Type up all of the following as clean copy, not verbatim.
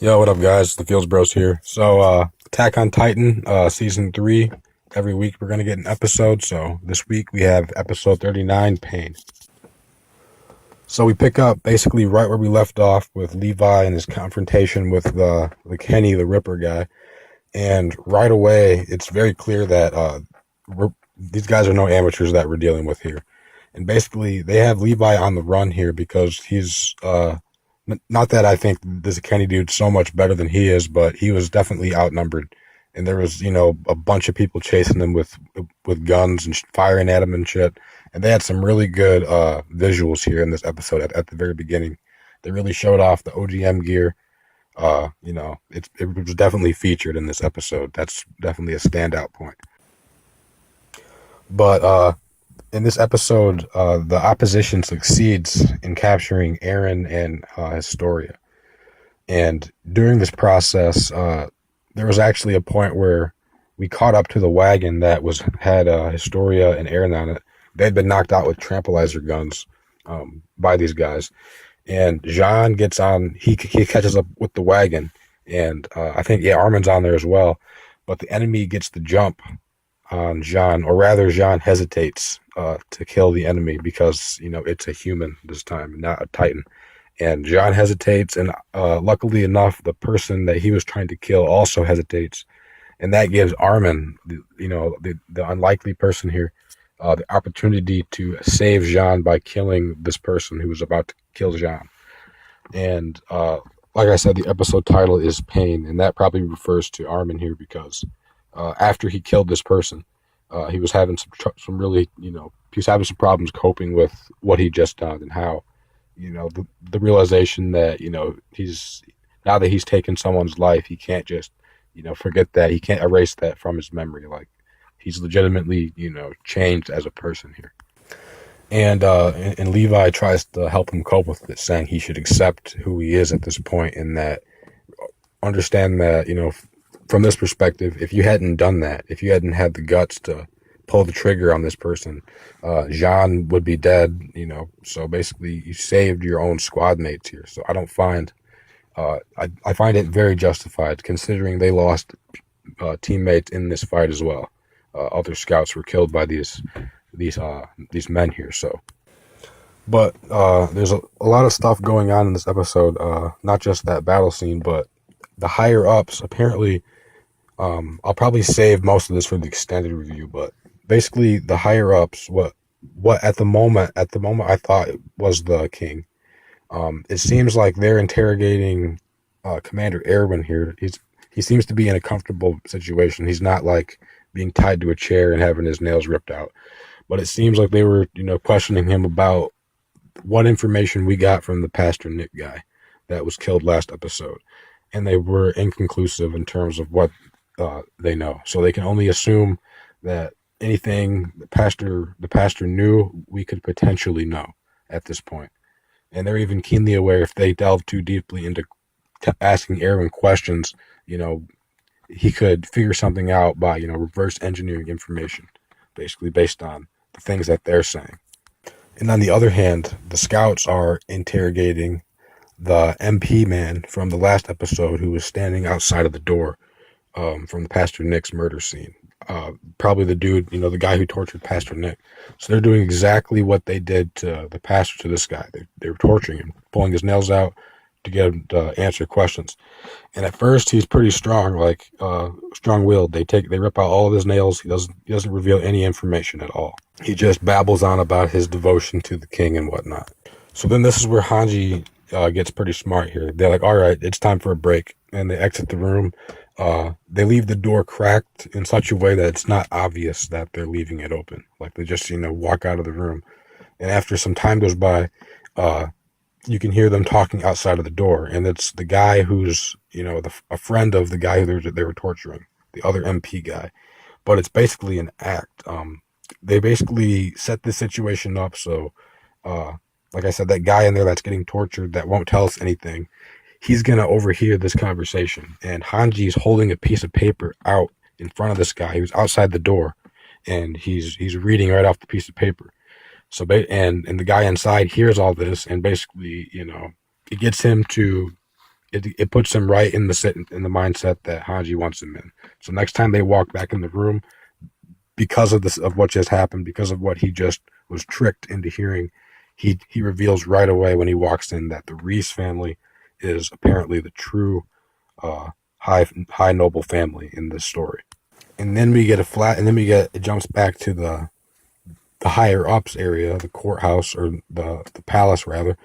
Yo, what up, guys? The Fields Bros here. Attack on Titan, season 3. Every week we're gonna get an episode. So this week we have episode 39, Pain. So we pick up basically right where we left off with Levi and his confrontation with the Kenny the Ripper guy, and right away it's very clear that these guys are no amateurs that we're dealing with here, and basically they have Levi on the run here because he's not that I think this Kenny dude's so much better than he is, but he was definitely outnumbered. And there was, a bunch of people chasing him with guns and firing at him and shit. And they had some really good visuals here in this episode at the very beginning. They really showed off the OGM gear. It was definitely featured in this episode. That's definitely a standout point. But in this episode, the opposition succeeds in capturing Eren and Historia. And during this process, there was actually a point where we caught up to the wagon that had Historia and Eren on it. They'd been knocked out with tranquilizer guns by these guys. And Jean gets on, he catches up with the wagon. And I think, Armin's on there as well. But the enemy gets the jump on Jean, or rather, Jean hesitates to kill the enemy because, it's a human this time, not a Titan. And Jean hesitates, and luckily enough, the person that he was trying to kill also hesitates, and that gives Armin, the unlikely person here, the opportunity to save Jean by killing this person who was about to kill Jean. And like I said, the episode title is Pain, and that probably refers to Armin here because after he killed this person, he was having some really, he was having some problems coping with what he just done and how, the realization that, he's now that he's taken someone's life, he can't just, forget that. He can't erase that from his memory. Like, he's legitimately, changed as a person here. And Levi tries to help him cope with it, saying he should accept who he is at this point, and that understand that, from this perspective, if you hadn't done that, if you hadn't had the guts to pull the trigger on this person, Jean would be dead, so basically you saved your own squad mates here. So I don't find, I find it very justified considering they lost teammates in this fight as well. Other scouts were killed by these men here. So, but there's a lot of stuff going on in this episode, not just that battle scene, but the higher ups apparently, I'll probably save most of this for the extended review, but basically the higher ups, what at the moment I thought was the king. It seems like they're interrogating Commander Erwin here. He seems to be in a comfortable situation. He's not like being tied to a chair and having his nails ripped out. But it seems like they were, questioning him about what information we got from the Pastor Nick guy that was killed last episode. And they were inconclusive in terms of what they know. So they can only assume that anything the pastor knew, we could potentially know at this point. And they're even keenly aware if they delve too deeply into asking Erwin questions, he could figure something out by, reverse engineering information, basically based on the things that they're saying. And on the other hand, the scouts are interrogating the MP man from the last episode who was standing outside of the door from the Pastor Nick's murder scene. Probably the dude, the guy who tortured Pastor Nick. So they're doing exactly what they did to the pastor, to this guy. They were torturing him, pulling his nails out to get him to answer questions. And at first he's pretty strong, like strong-willed. They rip out all of his nails. He doesn't reveal any information at all. He just babbles on about his devotion to the king and whatnot. So then this is where Hanji gets pretty smart here. They're like, all right, it's time for a break. And they exit the room. They leave the door cracked in such a way that it's not obvious that they're leaving it open. Like they just, walk out of the room. And after some time goes by, you can hear them talking outside of the door. And it's the guy who's, a friend of the guy who they were torturing, the other MP guy. But it's basically an act. They basically set this situation up so, like I said, that guy in there that's getting tortured that won't tell us anything, he's going to overhear this conversation. And Hanji's holding a piece of paper out in front of this guy. He was outside the door, and he's reading right off the piece of paper. So, and the guy inside hears all this, and basically, it gets him to it puts him right in the mindset that Hanji wants him in. So next time they walk back in the room, because of this, of what just happened, because of what he just was tricked into hearing, he reveals right away when he walks in that the Reese family is apparently the true high noble family in this story. And then we get it jumps back to the higher ups area, the courthouse, or the palace rather,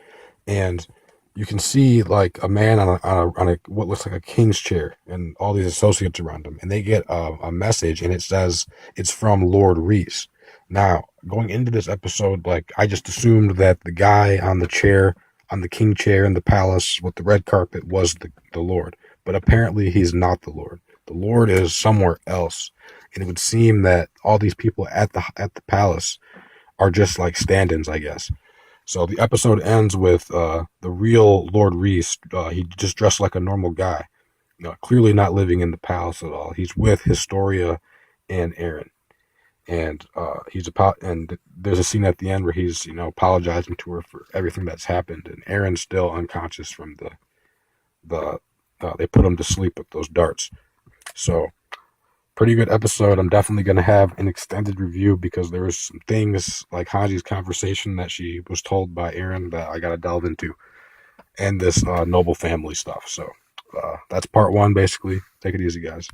and you can see like a man on a what looks like a king's chair, and all these associates around him, and they get a message, and it says it's from Lord Reese. Now, going into this episode, like I just assumed that the guy on the chair, on the king chair in the palace with the red carpet, was the Lord, but apparently he's not the Lord. The Lord is somewhere else, and it would seem that all these people at the palace are just like stand-ins, I guess. So the episode ends with the real Lord Reese. He just dressed like a normal guy, clearly not living in the palace at all. He's with Historia and Eren, and and there's a scene at the end where he's apologizing to her for everything that's happened, and Eren's still unconscious from the they put him to sleep with those darts. So pretty good episode. I'm definitely going to have an extended review because there was some things like Hanji's conversation that she was told by Eren that I got to delve into, and this noble family stuff. So that's part one, basically. Take it easy, guys.